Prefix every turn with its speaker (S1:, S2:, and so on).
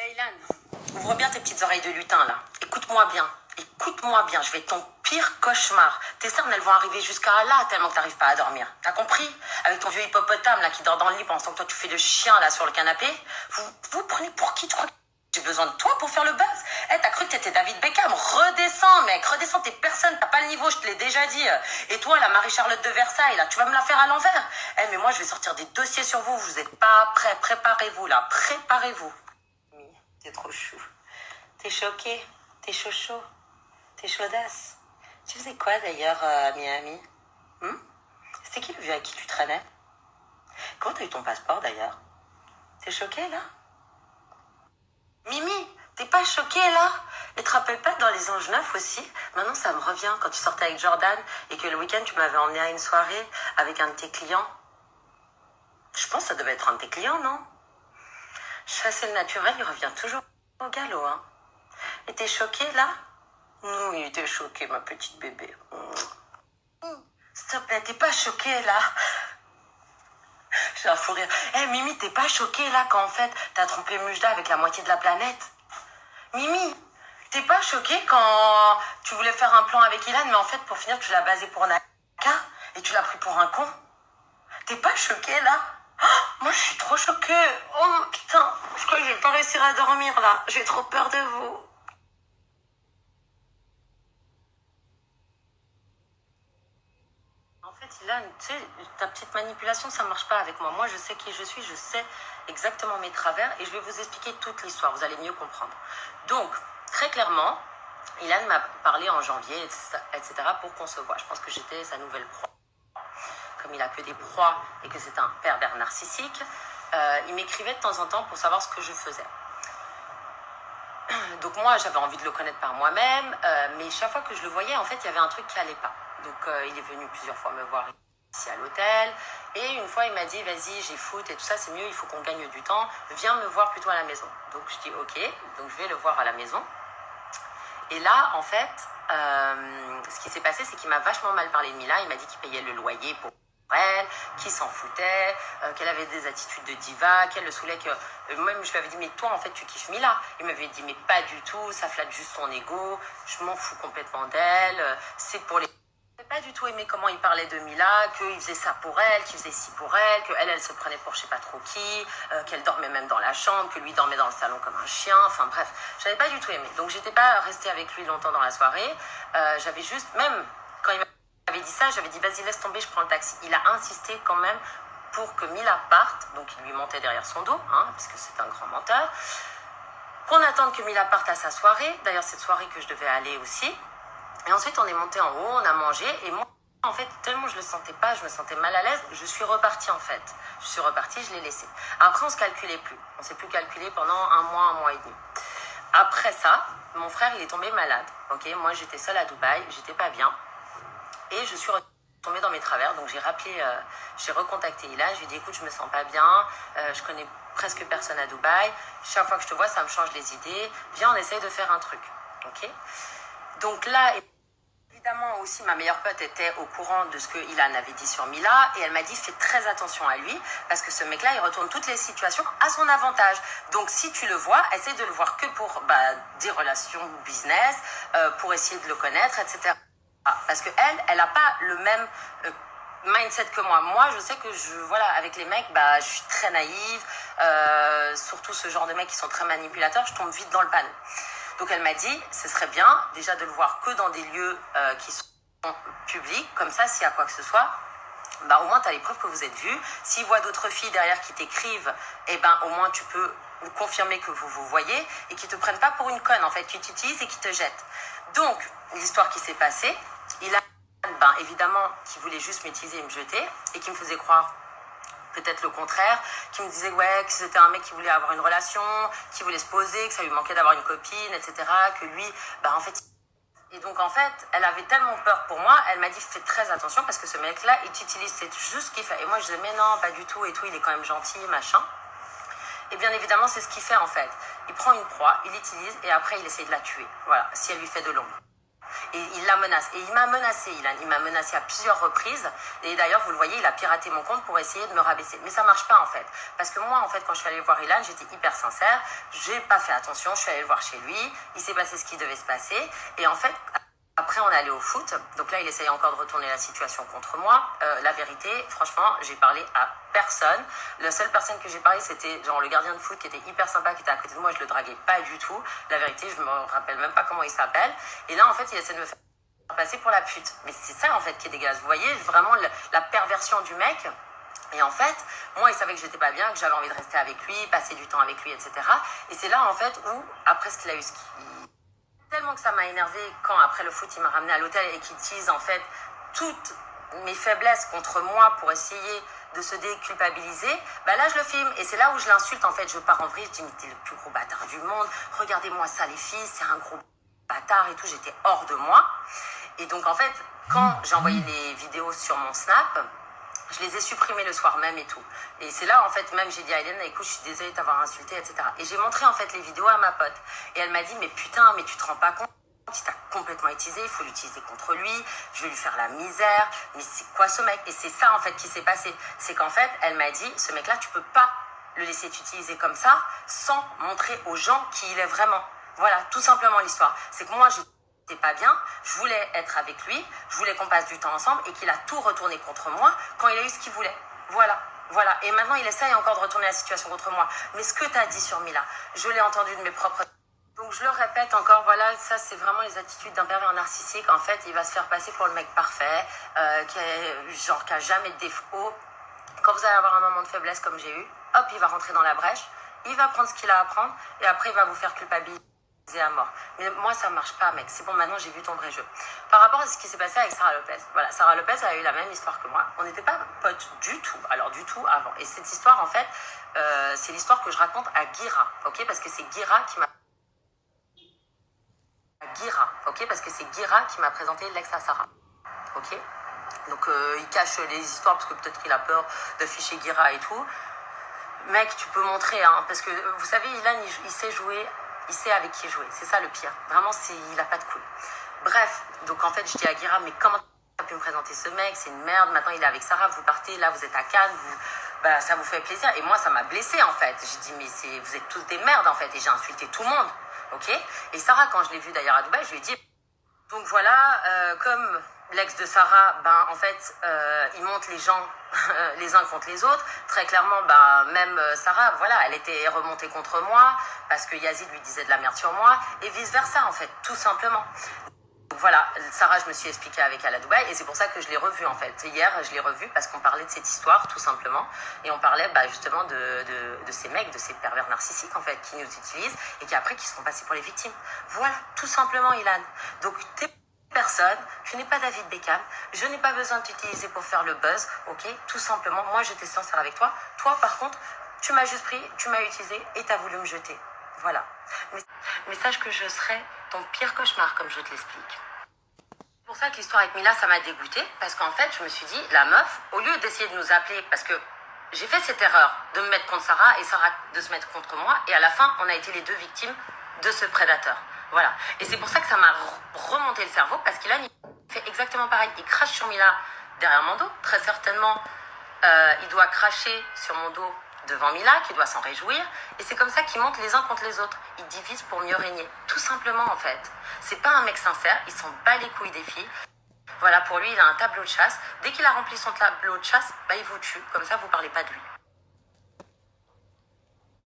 S1: Ilan, ouvre bien tes petites oreilles de lutin là. Écoute-moi bien. Écoute-moi bien, je vais être ton pire cauchemar. Tes cernes, elles vont arriver jusqu'à là tellement que t'arrives pas à dormir. T'as compris? Avec ton vieux hippopotame là qui dort dans le lit pendant que toi tu fais le chien là sur le canapé. Vous prenez pour qui? Tu crois que j'ai besoin de toi pour faire le buzz? T'as cru que t'étais David Beckham? Redescends mec, redescends, t'es personne, t'as pas le niveau, je te l'ai déjà dit. Et toi, la Marie-Charlotte de Versailles là, tu vas me la faire à l'envers? Mais moi je vais sortir des dossiers sur vous, vous êtes pas prêts, préparez-vous là, préparez-vous. T'es trop chou. T'es choqué, t'es chaud. T'es chaudasse. Tu faisais quoi d'ailleurs à Miami? C'était qui le vieux avec qui tu traînais? Comment t'as eu ton passeport d'ailleurs? T'es choquée là? Mimi, t'es pas choquée là? Et te rappelles pas dans Les Anges Neufs aussi? Maintenant ça me revient quand tu sortais avec Jordan et que le week-end tu m'avais emmené à une soirée avec un de tes clients. Je pense que ça devait être un de tes clients, non? Chasser le naturel, il revient toujours au galop, hein. Et t'es choquée là? Oui, t'es choquée, ma petite bébé. S'il te plaît, t'es pas choquée, là? J'ai un fou rire. Mimi, t'es pas choquée, là, quand en fait, t'as trompé Mujda avec la moitié de la planète? Mimi, t'es pas choquée quand tu voulais faire un plan avec Ilan, mais en fait, pour finir, tu l'as basé pour Naka et tu l'as pris pour un con? T'es pas choquée, là? Moi, je suis trop choquée. Oh, putain, je crois que je vais pas réussir à dormir, là. J'ai trop peur de vous. En fait, Ilan, tu sais, ta petite manipulation, ça marche pas avec moi. Moi, je sais qui je suis, je sais exactement mes travers et je vais vous expliquer toute l'histoire. Vous allez mieux comprendre. Donc, très clairement, Ilan m'a parlé en janvier, etc., pour qu'on se voit. Je pense que j'étais sa nouvelle proie. Comme il a que des proies et que c'est un pervers narcissique, il m'écrivait de temps en temps pour savoir ce que je faisais. Donc moi, j'avais envie de le connaître par moi-même, mais chaque fois que je le voyais, en fait, il y avait un truc qui allait pas. Donc il est venu plusieurs fois me voir ici à l'hôtel, et une fois il m'a dit, vas-y, j'ai foot et tout ça, c'est mieux, il faut qu'on gagne du temps, viens me voir plutôt à la maison. Donc je dis ok, donc je vais le voir à la maison. Et là, en fait, ce qui s'est passé, c'est qu'il m'a vachement mal parlé de Mila. Il m'a dit qu'il payait le loyer pour elle, qu'il s'en foutait, qu'elle avait des attitudes de diva, qu'elle le saoulait, que même je lui avais dit mais toi en fait tu kiffes Mila. Il m'avait dit mais pas du tout, ça flatte juste son ego, je m'en fous complètement d'elle, c'est pour les... Je n'ai pas du tout aimé comment il parlait de Mila, qu'il faisait ça pour elle, qu'il faisait ci pour elle, qu'elle elle se prenait pour je sais pas trop qui, qu'elle dormait même dans la chambre, que lui dormait dans le salon comme un chien, enfin bref, j'avais pas du tout aimé. Donc j'étais pas restée avec lui longtemps dans la soirée, j'avais juste, même quand il m'avait dit ça, j'avais dit vas-y laisse tomber, je prends le taxi. Il a insisté quand même pour que Mila parte, donc il lui montait derrière son dos, hein, parce que c'est un grand menteur, qu'on attende que Mila parte à sa soirée, d'ailleurs cette soirée que je devais aller aussi. Et ensuite, on est monté en haut, on a mangé. Et moi, en fait, tellement je le sentais pas, je me sentais mal à l'aise, je suis repartie en fait. Je suis repartie, je l'ai laissé. Après, on se calculait plus. On s'est plus calculé pendant un mois et demi. Après ça, mon frère, il est tombé malade. Ok, moi, j'étais seule à Dubaï, j'étais pas bien. Et je suis tombée dans mes travers. Donc, j'ai rappelé, j'ai recontacté Ila. Je lui ai dit, écoute, je me sens pas bien. Je connais presque personne à Dubaï. Chaque fois que je te vois, ça me change les idées. Viens, on essaye de faire un truc. Ok. Donc là... Évidemment aussi, ma meilleure pote était au courant de ce que Ilan avait dit sur Mila et elle m'a dit fais très attention à lui parce que ce mec-là, il retourne toutes les situations à son avantage. Donc si tu le vois, essaie de le voir que pour des relations business, pour essayer de le connaître, etc. Parce que elle a pas le même mindset que moi. Moi, je sais que voilà, avec les mecs, je suis très naïve, surtout ce genre de mecs qui sont très manipulateurs, je tombe vite dans le panneau. Donc elle m'a dit, ce serait bien déjà de le voir que dans des lieux qui sont publics, comme ça, s'il y a quoi que ce soit, au moins tu as les preuves que vous êtes vus. S'il voit d'autres filles derrière qui t'écrivent, au moins tu peux confirmer que vous vous voyez et qu'ils te prennent pas pour une conne, en fait, qui t'utilisent et qui te jettent. Donc, l'histoire qui s'est passée, il a, évidemment, qui voulait juste m'utiliser et me jeter et qui me faisait croire peut-être le contraire, qui me disait ouais, que c'était un mec qui voulait avoir une relation, qui voulait se poser, que ça lui manquait d'avoir une copine, etc., que lui, en fait... Et donc, en fait, elle avait tellement peur pour moi, elle m'a dit fais très attention parce que ce mec-là, il t'utilise, c'est juste ce qu'il fait. Et moi, je disais mais non, pas du tout, et tout, il est quand même gentil, machin. Et bien évidemment, c'est ce qu'il fait en fait. Il prend une proie, il l'utilise, et après, il essaie de la tuer. Voilà, si elle lui fait de l'ombre. Et il la menace. Et il m'a menacé, il m'a menacé à plusieurs reprises. Et d'ailleurs, vous le voyez, il a piraté mon compte pour essayer de me rabaisser. Mais ça marche pas en fait. Parce que moi, en fait, quand je suis allée voir Ilan, j'étais hyper sincère. J'ai pas fait attention, je suis allée le voir chez lui. Il s'est passé ce qui devait se passer. Et en fait, après, on est allé au foot. Donc là, il essaye encore de retourner la situation contre moi. La vérité, franchement, j'ai parlé à personne. La seule personne que j'ai parlé, c'était genre le gardien de foot qui était hyper sympa, qui était à côté de moi. Je le draguais pas du tout. La vérité, je me rappelle même pas comment il s'appelle. Et là, en fait, il essaie de me faire passer pour la pute. Mais c'est ça, en fait, qui est dégueulasse. Vous voyez vraiment la perversion du mec. Et en fait, moi, il savait que j'étais pas bien, que j'avais envie de rester avec lui, passer du temps avec lui, etc. Et c'est là, en fait, où, après ce qu'il a eu, tellement que ça m'a énervé quand après le foot il m'a ramené à l'hôtel et qu'il utilise en fait toutes mes faiblesses contre moi pour essayer de se déculpabiliser, bah là je le filme et c'est là où je l'insulte en fait, je pars en vrille, je dis mais t'es le plus gros bâtard du monde, regardez-moi ça les filles, c'est un gros bâtard et tout, j'étais hors de moi. Et donc en fait quand j'ai envoyé les vidéos sur mon Snap, je les ai supprimés le soir même et tout. Et c'est là, en fait, même j'ai dit à Hélène, écoute, je suis désolée de t'avoir insulté, etc. Et j'ai montré, en fait, les vidéos à ma pote. Et elle m'a dit, mais putain, mais tu te rends pas compte, il t'a complètement utilisé, il faut l'utiliser contre lui, je vais lui faire la misère, mais c'est quoi ce mec? Et c'est ça, en fait, qui s'est passé. C'est qu'en fait, elle m'a dit, ce mec-là, tu peux pas le laisser t'utiliser comme ça, sans montrer aux gens qui il est vraiment. Voilà, tout simplement l'histoire. C'est que moi, j'étais pas bien, je voulais être avec lui, je voulais qu'on passe du temps ensemble et qu'il a tout retourné contre moi quand il a eu ce qu'il voulait. Voilà, voilà. Et maintenant, il essaye encore de retourner la situation contre moi. Mais ce que tu as dit sur Mila, je l'ai entendu de mes propres... Donc je le répète encore, voilà, ça c'est vraiment les attitudes d'un pervers narcissique. En fait, il va se faire passer pour le mec parfait, qui a jamais de défaut. Quand vous allez avoir un moment de faiblesse comme j'ai eu, hop, il va rentrer dans la brèche, il va prendre ce qu'il a à prendre et après il va vous faire culpabiliser à mort. Mais moi, ça marche pas, mec. C'est bon, maintenant, j'ai vu ton vrai jeu. Par rapport à ce qui s'est passé avec Sarah Lopez. Voilà, Sarah Lopez a eu la même histoire que moi. On n'était pas potes du tout. Alors, du tout avant. Et cette histoire, en fait, c'est l'histoire que je raconte à Guira. Ok? Parce que c'est Guira qui m'a... Parce que c'est Guira qui m'a présenté l'ex à Sarah. Ok? Donc, il cache les histoires parce que peut-être qu'il a peur d'afficher Guira et tout. Mec, tu peux montrer, hein. Parce que, vous savez, Ilan, il sait jouer... Il sait avec qui jouer, c'est ça le pire. Vraiment, il a pas de couilles. Bref, donc en fait, je dis à Guira, mais comment tu as pu me présenter ce mec? C'est une merde, maintenant il est avec Sarah, vous partez, là vous êtes à Cannes, bah, ça vous fait plaisir. Et moi, ça m'a blessée en fait. J'ai dit, mais vous êtes tous des merdes en fait. Et j'ai insulté tout le monde, ok? Et Sarah, quand je l'ai vue d'ailleurs à Dubaï, je lui ai dit, donc voilà, comme l'ex de Sarah, ben, en fait, il monte les gens les uns contre les autres. Très clairement, ben, même Sarah, voilà, elle était remontée contre moi parce que Yazid lui disait de la merde sur moi et vice-versa, en fait, tout simplement. Donc voilà, Sarah, je me suis expliquée avec elle à Dubaï et c'est pour ça que je l'ai revue, en fait. Hier, je l'ai revue parce qu'on parlait de cette histoire, tout simplement. Et on parlait bah, justement de ces mecs, de ces pervers narcissiques, en fait, qui nous utilisent et qui après, qui se font passer pour les victimes. Voilà, tout simplement, Ilan. Donc, personne, je n'ai pas David Beckham, je n'ai pas besoin de t'utiliser pour faire le buzz, ok? Tout simplement, moi j'étais sincère avec toi. Toi, par contre, tu m'as juste pris, tu m'as utilisé et t'as voulu me jeter. Voilà. Mais sache que je serai ton pire cauchemar, comme je te l'explique. C'est pour ça que l'histoire avec Mila, ça m'a dégoûtée, parce qu'en fait, je me suis dit, la meuf, au lieu d'essayer de nous appeler, parce que j'ai fait cette erreur de me mettre contre Sarah et Sarah de se mettre contre moi, et à la fin, on a été les deux victimes de ce prédateur. Voilà. Et c'est pour ça que ça m'a remonté le cerveau, parce qu'il a fait exactement pareil. Il crache sur Mila derrière mon dos. Très certainement, il doit cracher sur mon dos devant Mila, qui doit s'en réjouir. Et c'est comme ça qu'ils montent les uns contre les autres. Ils divisent pour mieux régner. Tout simplement, en fait. C'est pas un mec sincère. Il s'en bat les couilles des filles. Voilà, pour lui, il a un tableau de chasse. Dès qu'il a rempli son tableau de chasse, bah, il vous tue. Comme ça, vous parlez pas de lui.